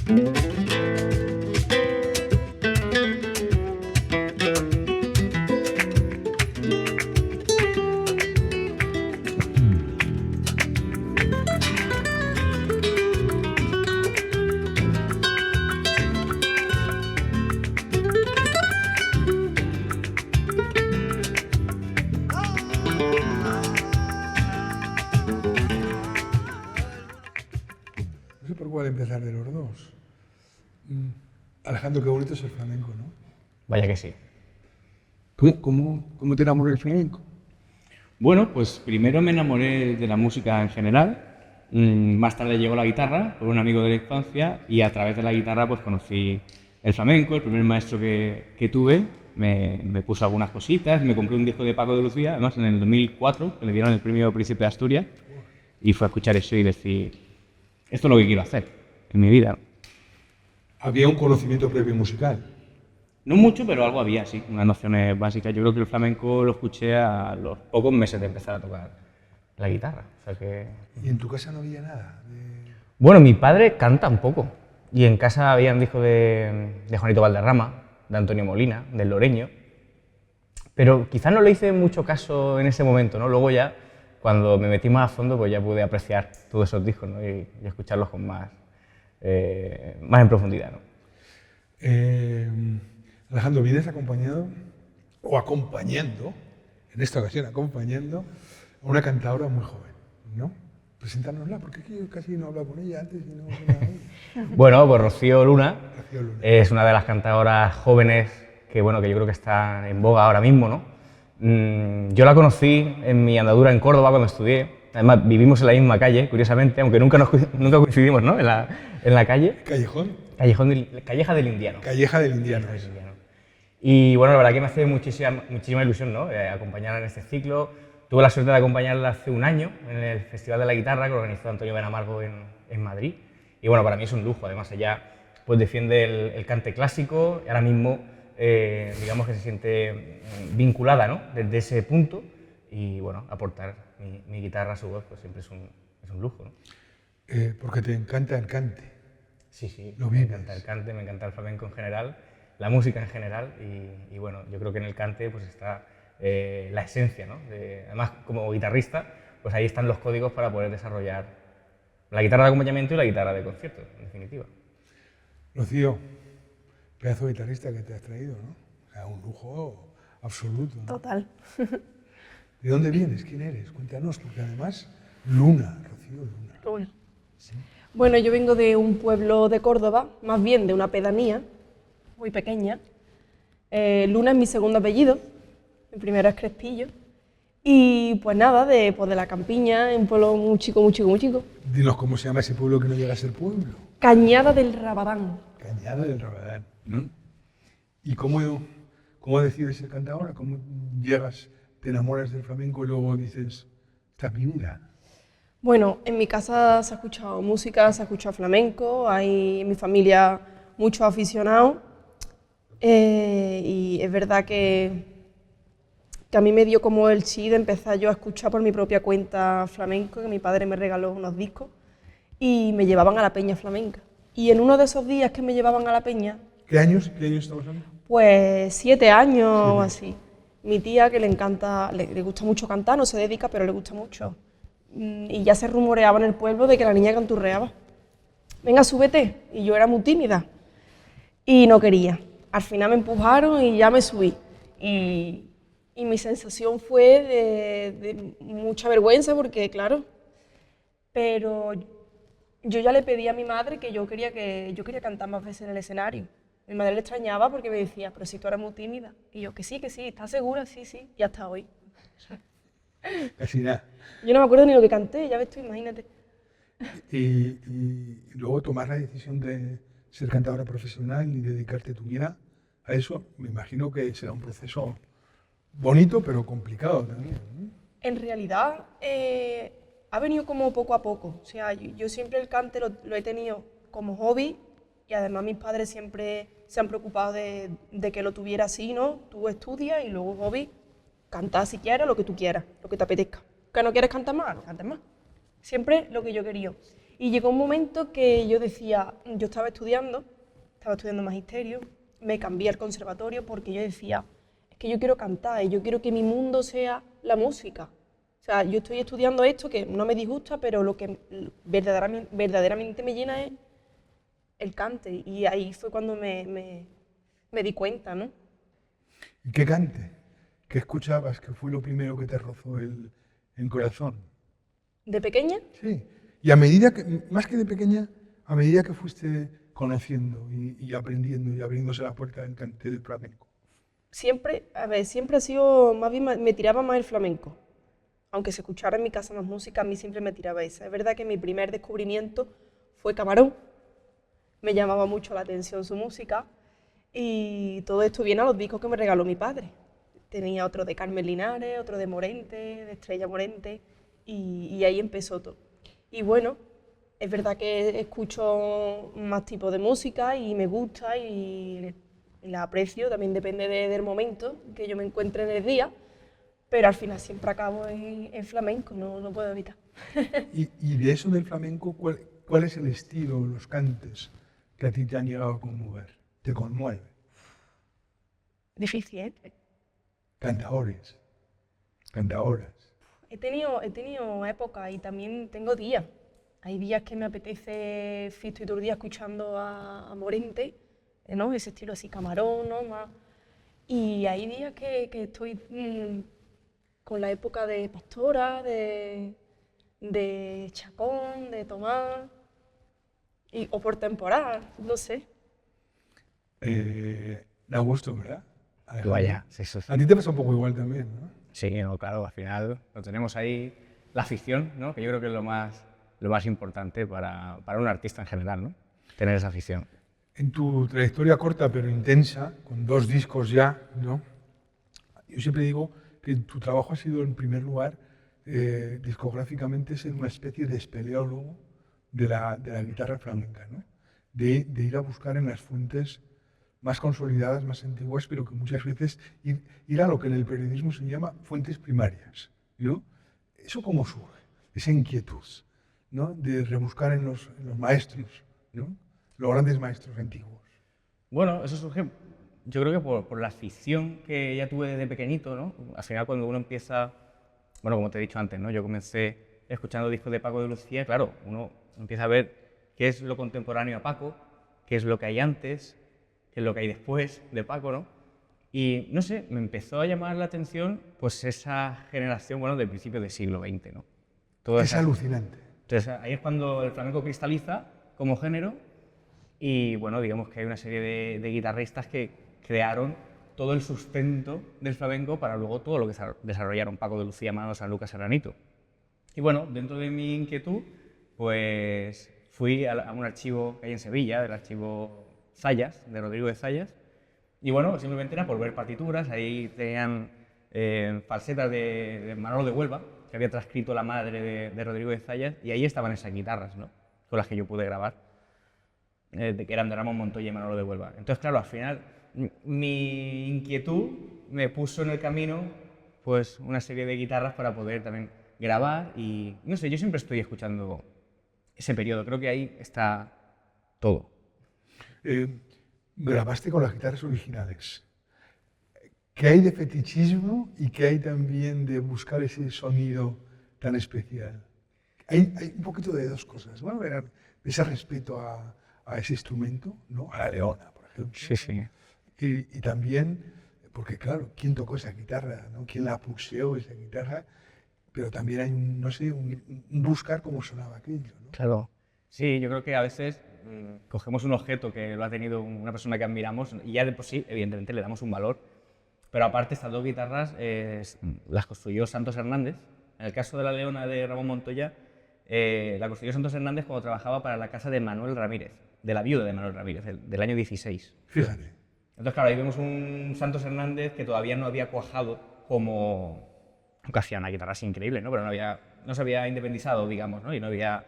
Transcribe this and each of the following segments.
No sé por cuál empezar de los dos. Alejandro, qué bonito es el flamenco, ¿no? Vaya que sí. ¿Cómo te enamoró del flamenco? Bueno, pues primero me enamoré de la música en general, más tarde llegó la guitarra por un amigo de la infancia y a través de la guitarra pues conocí el flamenco. El primer maestro que tuve me puso algunas cositas, me compré un disco de Paco de Lucía, además en el 2004, que le dieron el premio Príncipe de Asturias, y fue a escuchar eso y decir, esto es lo que quiero hacer en mi vida. Había un conocimiento previo musical. No mucho, pero algo había, sí, unas nociones básicas. Yo creo que el flamenco lo escuché a los pocos meses de empezar a tocar la guitarra. O sea que... ¿Y en tu casa no había nada? Bueno, mi padre canta un poco. Y en casa habían discos de Juanito Valderrama, de Antonio Molina, del Loreño. Pero quizás no le hice mucho caso en ese momento, ¿no? Luego ya, cuando me metí más a fondo, pues ya pude apreciar todos esos discos, ¿no? y escucharlos con más en profundidad, ¿no? Alejandro, vienes acompañado, o acompañando, en esta ocasión acompañando, a una cantadora muy joven, ¿no? Presentárnosla, porque es que yo casi no he hablado con ella antes y no he nada. Bueno, pues Rocío Luna, Rocío Luna es una de las cantadoras jóvenes que, bueno, que yo creo que está en boga ahora mismo, ¿no? Yo la conocí en mi andadura en Córdoba cuando estudié. Además, vivimos en la misma calle, curiosamente, aunque nunca coincidimos, ¿no? En la calle. ¿Callejón? Calleja del Indiano. Calleja del Indiano. Y bueno, la verdad que me hace muchísima ilusión, ¿no? Acompañarla en este ciclo. Tuve la suerte de acompañarla hace un año en el Festival de la Guitarra que organizó Antonio Benamargo en Madrid. Y bueno, para mí es un lujo. Además, ella pues defiende el cante clásico y ahora mismo, digamos que se siente vinculada, ¿no? Desde ese punto. Y bueno, aportar mi guitarra a su voz pues siempre es un lujo, ¿no? Porque te encanta el cante. Sí, Lo me vives. encanta el cante, me encanta el flamenco en general, la música en general y bueno, yo creo que en el cante pues está la esencia, ¿no? Además, como guitarrista, pues ahí están los códigos para poder desarrollar la guitarra de acompañamiento y la guitarra de concierto, en definitiva. Rocío, pedazo de guitarrista que te has traído, ¿no? O sea, un lujo absoluto, ¿no? Total. ¿De dónde vienes? ¿Quién eres? Cuéntanos, porque además, Luna, Rocío Luna. Bueno. Bueno, yo vengo de un pueblo de Córdoba, más bien de una pedanía, muy pequeña. Luna es mi segundo apellido, mi primero es Crespillo. Y pues nada, de la campiña, un pueblo muy chico, muy chico, muy chico. Dinos cómo se llama ese pueblo que no llega a ser pueblo. Cañada del Rabadán. Cañada del Rabadán, ¿no? ¿Y cómo decides ser cantadora? ¿Cómo llegas, te enamoras del flamenco y luego dices, esta es mi vida? Bueno, en mi casa se ha escuchado música, se ha escuchado flamenco, hay en mi familia muchos aficionados y es verdad que a mí me dio como el sí de empezar yo a escuchar por mi propia cuenta flamenco, que mi padre me regaló unos discos y me llevaban a la peña flamenca. Y en uno de esos días que me llevaban a la peña... ¿Qué años estamos hablando? Pues 7 años o así. Mi tía, que le encanta, le gusta mucho cantar, no se dedica, pero le gusta mucho. Y ya se rumoreaba en el pueblo de que la niña canturreaba. Venga, súbete. Y yo era muy tímida y no quería. Al final me empujaron y ya me subí. Y mi sensación fue de mucha vergüenza porque, claro, pero yo ya le pedí a mi madre que yo quería cantar más veces en el escenario. Mi madre le extrañaba porque me decía, pero si tú eres muy tímida. Y yo, que sí, ¿estás segura? Sí, y hasta hoy. Casi nada. Yo no me acuerdo ni lo que canté, ya ves tú, imagínate. Y luego tomar la decisión de ser cantadora profesional y dedicarte tu vida a eso, me imagino que será un proceso bonito, pero complicado también, ¿no? En realidad, ha venido como poco a poco. O sea, yo siempre el cante lo he tenido como hobby y además mis padres siempre se han preocupado de que lo tuviera así, ¿no? Tú estudias y luego hobby, cantar si quieres, lo que tú quieras, lo que te apetezca. ¿Que no quieres cantar más? No cantes más. Siempre lo que yo quería. Y llegó un momento que yo decía, yo estaba estudiando magisterio, me cambié al conservatorio porque yo decía, es que yo quiero cantar y yo quiero que mi mundo sea la música. O sea, yo estoy estudiando esto que no me disgusta, pero lo que verdaderamente me llena es el cante. Y ahí fue cuando me di cuenta, ¿no? ¿Y qué cante? ¿Qué escuchabas? ¿Qué fue lo primero que te rozó el corazón? ¿De pequeña? Sí. Y a medida que, más que de pequeña, a medida que fuiste conociendo y aprendiendo y abriéndose la puerta del cante del flamenco. Siempre ha sido, más bien me tiraba más el flamenco. Aunque se escuchara en mi casa más música, a mí siempre me tiraba esa. Es verdad que mi primer descubrimiento fue Camarón. Me llamaba mucho la atención su música. Y todo esto viene a los discos que me regaló mi padre. Tenía otro de Carmen Linares, otro de Morente, de Estrella Morente, y ahí empezó todo. Y bueno, es verdad que escucho más tipos de música y me gusta y la aprecio, también depende del momento que yo me encuentre en el día, pero al final siempre acabo en flamenco, no puedo evitar. Y de eso del flamenco, ¿cuál es el estilo, los cantes que a ti te han llegado a conmover? ¿Te conmueve? Difícil, ¿eh? Cantaores, cantaoras. He tenido épocas y también tengo días. Hay días que me apetece fisto y todo el día escuchando a Morente, ¿no? Ese estilo así, Camarón, ¿no? Y hay días que estoy con la época de Pastora, de Chacón, de Tomás, o por temporada, no sé. Da gusto, ¿verdad? Vaya, eso sí. A ti te pasa un poco igual también, ¿no? Sí, no, claro, al final lo tenemos ahí, la afición, ¿no? Que yo creo que es lo más importante para un artista en general, ¿no? Tener esa afición. En tu trayectoria corta pero intensa, con 2 discos ya, ¿no? Yo siempre digo que tu trabajo ha sido, en primer lugar, discográficamente, ser una especie de espeleólogo de la guitarra flamenca, ¿no? De ir a buscar en las fuentes más consolidadas, más antiguas, pero que muchas veces ir a lo que en el periodismo se llama fuentes primarias, ¿no? ¿Eso cómo surge? Esa inquietud, ¿no? De rebuscar en los maestros, ¿no? Los grandes maestros antiguos. Bueno, eso surge, yo creo que por la afición que ya tuve desde pequeñito, ¿no? Al final cuando uno empieza, bueno, como te he dicho antes, ¿no? Yo comencé escuchando discos de Paco de Lucía, claro, uno empieza a ver qué es lo contemporáneo a Paco, qué es lo que hay antes, qué es lo que hay después de Paco, ¿no? Y, no sé, me empezó a llamar la atención, pues, esa generación, bueno, del principio del siglo XX, ¿no? Es alucinante. Entonces, ahí es cuando el flamenco cristaliza como género y, bueno, digamos que hay una serie de guitarristas que crearon todo el sustento del flamenco para luego todo lo que desarrollaron Paco de Lucía, Manolo Sanlúcar, Serranito. Y, bueno, dentro de mi inquietud, pues, fui a un archivo que hay en Sevilla, del archivo Zayas, de Rodrigo de Zayas, y bueno, simplemente era por ver partituras, ahí tenían falsetas de Manolo de Huelva, que había transcrito la madre de Rodrigo de Zayas, y ahí estaban esas guitarras, ¿no? Con las que yo pude grabar, que eran de Ramón Montoya y Manolo de Huelva. Entonces, claro, al final, mi inquietud me puso en el camino, pues, una serie de guitarras para poder también grabar, y no sé, yo siempre estoy escuchando ese periodo, creo que ahí está todo. Grabaste con las guitarras originales. ¿Qué hay de fetichismo y qué hay también de buscar ese sonido tan especial? Hay un poquito de 2 cosas, ¿no? Ese respeto a ese instrumento, ¿no? A la leona, por ejemplo. Sí, sí. Y también, porque claro, ¿quién tocó esa guitarra, ¿no? ¿Quién la pulseó esa guitarra? Pero también hay un buscar cómo sonaba aquello, ¿no? Claro. Sí, yo creo que a veces cogemos un objeto que lo ha tenido una persona que admiramos y ya de por sí, evidentemente, le damos un valor. Pero aparte, estas 2 guitarras las construyó Santos Hernández. En el caso de la leona de Ramón Montoya, la construyó Santos Hernández cuando trabajaba para la casa de Manuel Ramírez, de la viuda de Manuel Ramírez, del año 16. Fíjate. Entonces, claro, ahí vemos un Santos Hernández que todavía no había cuajado como... que hacía una guitarra así increíble, ¿no? Pero no se había independizado, digamos, ¿no? Y no había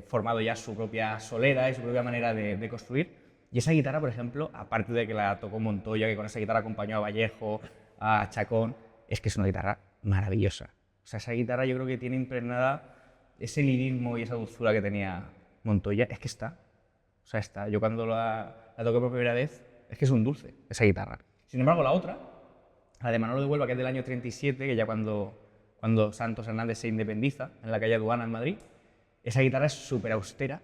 formado ya su propia solera y su propia manera de construir. Y esa guitarra, por ejemplo, aparte de que la tocó Montoya, que con esa guitarra acompañó a Vallejo, a Chacón, es que es una guitarra maravillosa. O sea, esa guitarra yo creo que tiene impregnada ese lirismo y esa dulzura que tenía Montoya, es que está. O sea, está. Yo cuando la toqué por primera vez, es que es un dulce, esa guitarra. Sin embargo, la otra, la de Manolo de Huelva, que es del año 37, que ya cuando Santos Hernández se independiza, en la calle Aduana, en Madrid, esa guitarra es súper austera,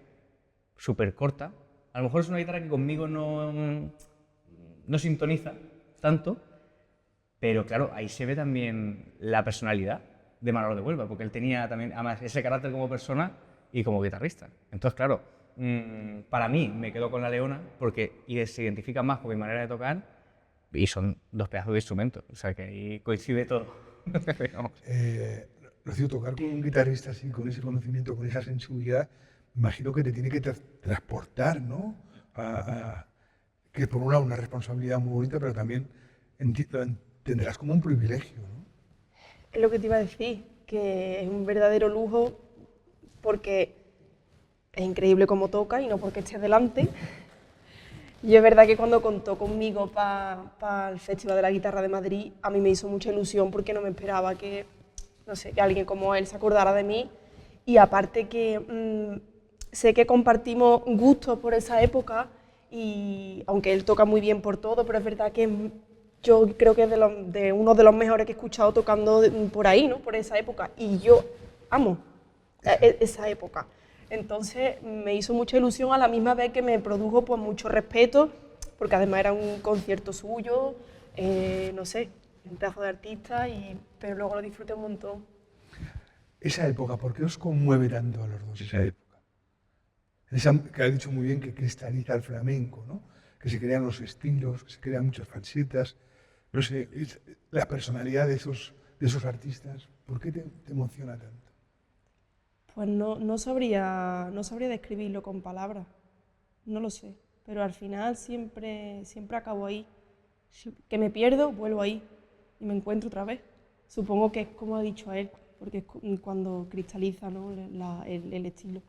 súper corta. A lo mejor es una guitarra que conmigo no sintoniza tanto, pero claro, ahí se ve también la personalidad de Manolo de Huelva, porque él tenía también, además, ese carácter como persona y como guitarrista. Entonces, claro, para mí me quedo con la Leona porque se identifica más con mi manera de tocar y son dos pedazos de instrumentos, o sea que ahí coincide todo. Rocío, tocar con un guitarrista así, con ese conocimiento, con esa sensibilidad, me imagino que te tiene que transportar, ¿no? Que por un lado una responsabilidad muy bonita, pero también lo entenderás como un privilegio, ¿no? Es lo que te iba a decir, que es un verdadero lujo porque es increíble cómo toca y no porque esté delante. Y es verdad que cuando contó conmigo para el Festival de la Guitarra de Madrid, a mí me hizo mucha ilusión porque no me esperaba que, no sé, que alguien como él se acordara de mí. Y aparte que sé que compartimos gustos por esa época, y aunque él toca muy bien por todo, pero es verdad que yo creo que es de uno de los mejores que he escuchado tocando por ahí, ¿no? Por esa época. Y yo amo esa época. Entonces me hizo mucha ilusión a la misma vez que me produjo pues, mucho respeto, porque además era un concierto suyo, no sé, un pedazo de artista, pero luego lo disfruté un montón. Esa época, ¿por qué os conmueve tanto a los dos esa época? Esa, que has dicho muy bien que cristaliza el flamenco, ¿no? Que se crean los estilos, que se crean muchas falsetas, no sé, la personalidad de esos artistas, ¿por qué te emociona tanto? Pues no sabría describirlo con palabras, no lo sé, pero al final siempre acabo ahí. Que me pierdo, vuelvo ahí y me encuentro otra vez. Supongo que es como ha dicho a él, porque es cuando cristaliza, ¿no? el estilo,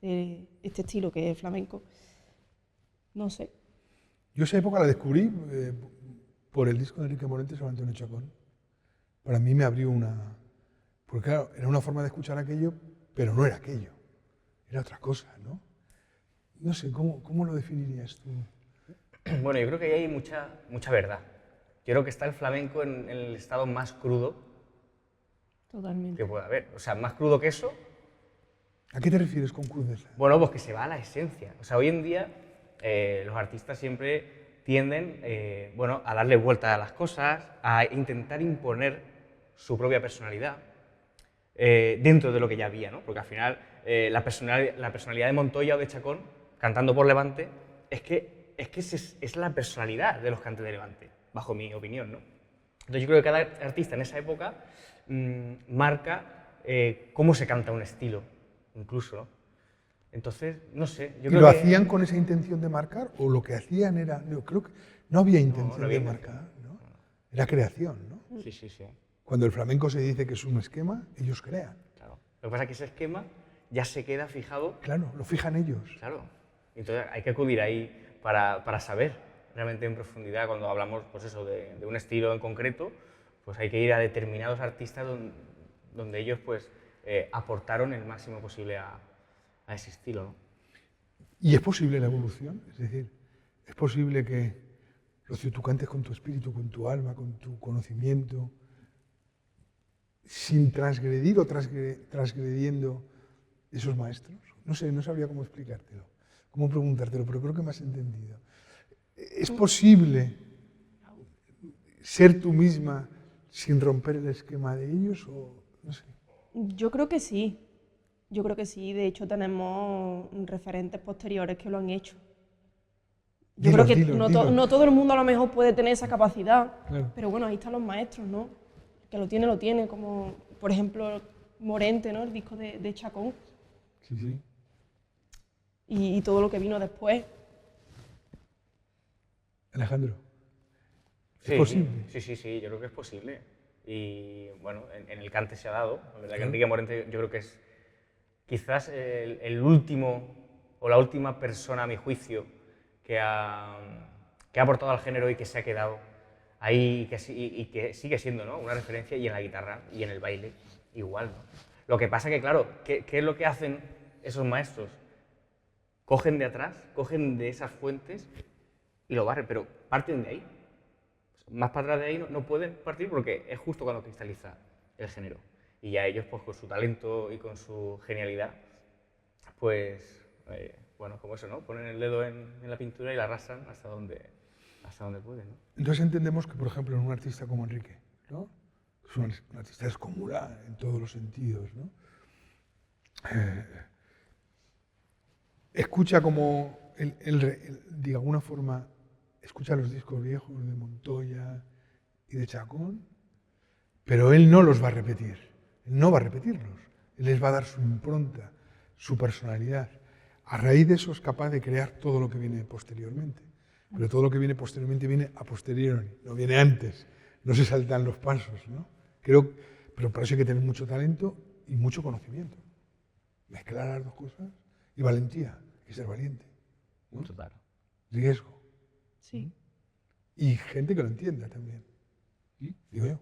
este estilo que es flamenco. No sé. Yo esa época la descubrí por el disco de Enrique Morente sobre Antonio Chacón. Para mí me abrió una... Porque claro, era una forma de escuchar aquello, pero no era aquello, era otra cosa, ¿no? No sé, ¿cómo lo definirías tú? Bueno, yo creo que ahí hay mucha verdad. Yo creo que está el flamenco en el estado más crudo Totalmente. que puede haber. O sea, más crudo que eso. ¿A qué te refieres con crudeza? Bueno, pues que se va a la esencia. O sea, hoy en día los artistas siempre tienden bueno, a darle vuelta a las cosas, a intentar imponer su propia personalidad dentro de lo que ya había, ¿no? Porque al final la personalidad de Montoya o de Chacón, cantando por Levante, es la personalidad de los cantes de Levante, bajo mi opinión, ¿no? Entonces yo creo que cada artista en esa época marca cómo se canta un estilo, incluso, ¿no? Entonces, no sé, yo ¿Y creo lo que... hacían con esa intención de marcar o lo que hacían era... No, creo que no había intención había de intención. marcar, ¿no? Era creación, ¿no? Sí, sí, sí. Cuando el flamenco se dice que es un esquema, ellos crean. Claro. Lo que pasa es que ese esquema ya se queda fijado. Claro, lo fijan ellos. Claro. Entonces hay que acudir ahí para saber realmente en profundidad, cuando hablamos pues eso, de un estilo en concreto, pues hay que ir a determinados artistas donde ellos pues, aportaron el máximo posible a ese estilo, ¿no? ¿Y es posible la evolución? Es decir, es posible que, Rocío, tú cantes con tu espíritu, con tu alma, con tu conocimiento, sin transgredir o transgrediendo esos maestros. No sé, no sabría cómo explicártelo, cómo preguntártelo, pero creo que me has entendido. ¿Es posible ser tú misma sin romper el esquema de ellos o no sé? Yo creo que sí. Yo creo que sí. De hecho, tenemos referentes posteriores que lo han hecho. Yo Dilos, creo que dilos. no todo el mundo a lo mejor puede tener esa capacidad, Claro. pero bueno, ahí están los maestros, ¿no? Que lo tiene, como por ejemplo Morente, ¿no? El disco de Chacón Sí, sí. y todo lo que vino después. Alejandro, ¿es Sí, posible? sí, yo creo que es posible. Y bueno, en el cante se ha dado. La verdad que Enrique Morente yo creo que es quizás el último o la última persona, a mi juicio, que ha aportado al género y que se ha quedado ahí y que sigue siendo, ¿no? Una referencia, y en la guitarra y en el baile igual, ¿no? Lo que pasa que, claro, ¿qué es lo que hacen esos maestros? Cogen de atrás, cogen de esas fuentes y lo barren, pero parten de ahí. Más para atrás de ahí no pueden partir porque es justo cuando cristaliza el género. Y ya ellos, pues con su talento y con su genialidad, pues, bueno, como eso, ¿no? Ponen el dedo en la pintura y la arrastran hasta donde pueden, ¿no? Entonces entendemos que, por ejemplo, en un artista como Enrique, ¿no? Es un artista descomunal en todos los sentidos, ¿no? Escucha como, de alguna forma, escucha los discos viejos de Montoya y de Chacón, pero él no los va a repetir, él no va a repetirlos, él les va a dar su impronta, su personalidad. A raíz de eso es capaz de crear todo lo que viene posteriormente, pero todo lo que viene posteriormente viene a posteriori, no viene antes, no se saltan los pasos, ¿no? Pero para eso hay que tener mucho talento y mucho conocimiento. Mezclar las dos cosas y valentía, hay que ser valiente, ¿no? Total. Riesgo. Sí. Y gente que lo entienda también. Digo yo.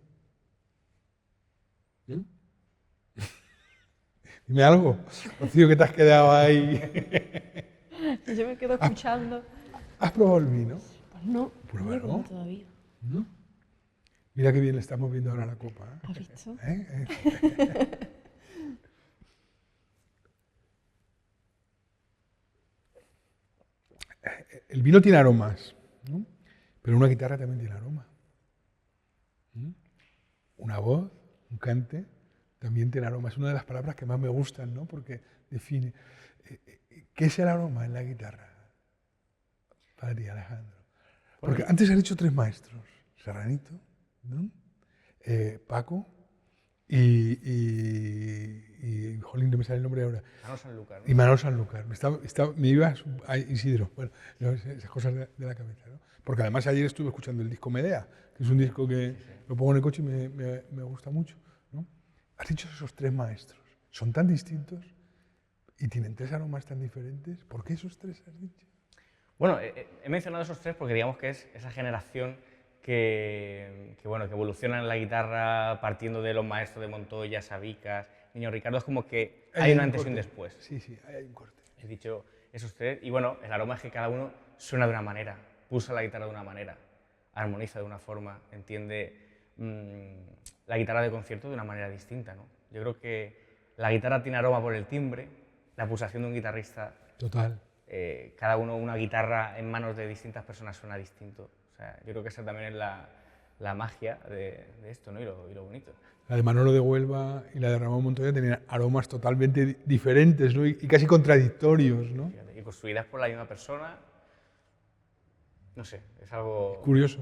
Dime algo, Rocío, que te has quedado ahí. Yo me quedo escuchando. ¿Has probado el vino? Pues no, Pruébalo. no todavía. ¿No? Mira qué bien le estamos viendo ahora la copa. ¿Has visto? El vino tiene aromas, ¿no? Pero una guitarra también tiene aroma. Una voz, un cante, también tiene aroma. Es una de las palabras que más me gustan, ¿no? Porque define. ¿Qué es el aroma en la guitarra? Para ti, Alejandro. Porque antes has dicho 3 maestros. Serranito, ¿no? Paco y jolín, no me sale el nombre ahora. Manolo Sanlúcar, ¿no? Y Manolo Sanlúcar. Me iba a Isidro. Bueno, esas cosas de la cabeza, ¿no? Porque además ayer estuve escuchando el disco Medea, que es un disco que lo pongo en el coche y me gusta mucho, ¿no? Has dicho esos 3 maestros. Son tan distintos y tienen 3 aromas tan diferentes. ¿Por qué esos 3 has dicho? Bueno, he mencionado esos 3 porque digamos que es esa generación que evoluciona en la guitarra partiendo de los maestros de Montoya, Sabicas, Niño Ricardo. Es como que hay un antes y un después. Sí, hay un corte. He dicho esos 3 y bueno, el aroma es que cada uno suena de una manera, pulsa la guitarra de una manera, armoniza de una forma, entiende la guitarra de concierto de una manera distinta, ¿no? Yo creo que la guitarra tiene aroma por el timbre, la pulsación de un guitarrista. Total. Cada uno, una guitarra en manos de distintas personas suena distinto. O sea, yo creo que esa también es la magia de esto, ¿no? Y lo bonito. La de Manolo de Huelva y la de Ramón Montoya tenían aromas totalmente diferentes, ¿no? y casi contradictorios, ¿no? Fíjate, y construidas por la misma persona, no sé, es algo... Curioso.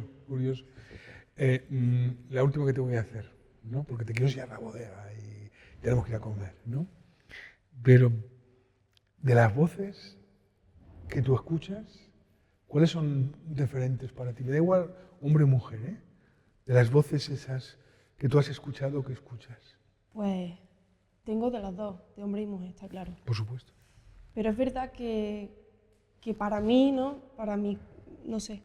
La última que te voy a hacer, ¿no? Porque te quiero enseñar la bodega y tenemos que ir a comer, ¿no? Pero de las voces que tú escuchas, ¿cuáles son referentes para ti? Me da igual hombre o mujer, ¿eh? De las voces esas que tú has escuchado o que escuchas. Pues tengo de las dos, de hombre y mujer, está claro. Por supuesto. Pero es verdad que para mí, ¿no? Para mí, no sé,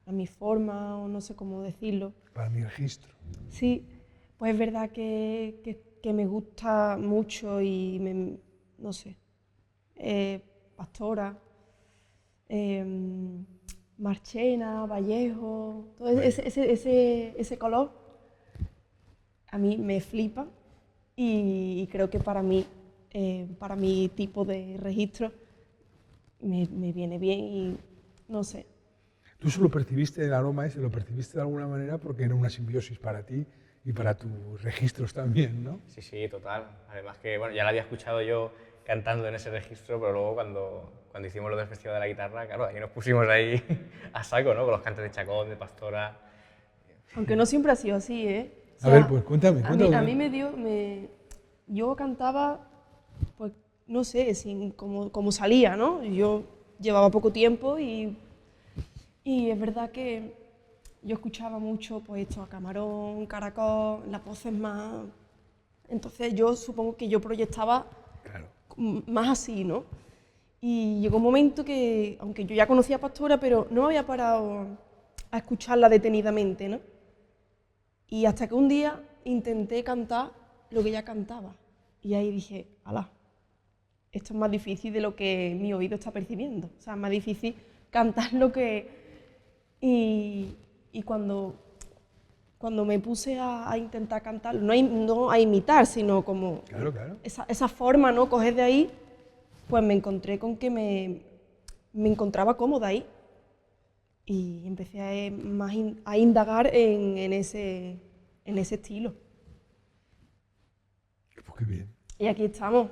a mi forma o no sé cómo decirlo. Para mi registro. Sí, pues es verdad que me gusta mucho y no sé, Pastora, Marchena, Vallejo, todo ese color a mí me flipa y creo que para mí, para mi tipo de registro, me viene bien y no sé. Tú solo percibiste el aroma ese, lo percibiste de alguna manera porque era una simbiosis para ti y para tus registros también, ¿no? Sí, total. Además que, bueno, ya la había escuchado yo cantando en ese registro, pero luego cuando hicimos lo del Festival de la Guitarra, claro, ahí nos pusimos ahí a saco, ¿no? Con los cantes de Chacón, de Pastora. Aunque no siempre ha sido así, ¿eh? O sea, A ver, pues cuéntame. A mí yo cantaba, pues, no sé, como salía, ¿no? Yo llevaba poco tiempo y es verdad que yo escuchaba mucho, pues, esto, a Camarón, Caracol, las voces más... Entonces yo supongo que yo proyectaba más así, ¿no? Y llegó un momento que, aunque yo ya conocía a Pastora, pero no me había parado a escucharla detenidamente, ¿no? Y hasta que un día intenté cantar lo que ella cantaba. Y ahí dije, ala, esto es más difícil de lo que mi oído está percibiendo. O sea, es más difícil cantar lo que... Y cuando me puse a intentar cantar, no a imitar, sino como Claro, claro. esa forma, ¿no? Coger de ahí, pues me encontré con que me encontraba cómoda ahí. Y empecé a indagar en ese estilo. Pues qué bien. Y aquí estamos.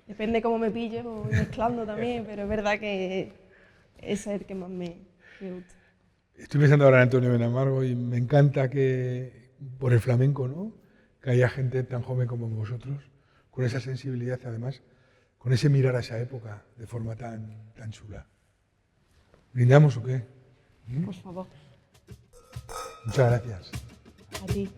Depende cómo me pille, pues voy mezclando también, pero es verdad que ese es el que más me gusta. Estoy pensando ahora en Antonio Benamargo y me encanta que, por el flamenco, ¿no? Que haya gente tan joven como vosotros, con esa sensibilidad además, con ese mirar a esa época de forma tan chula. ¿Brindamos o qué? Por favor, Muchas gracias. a ti.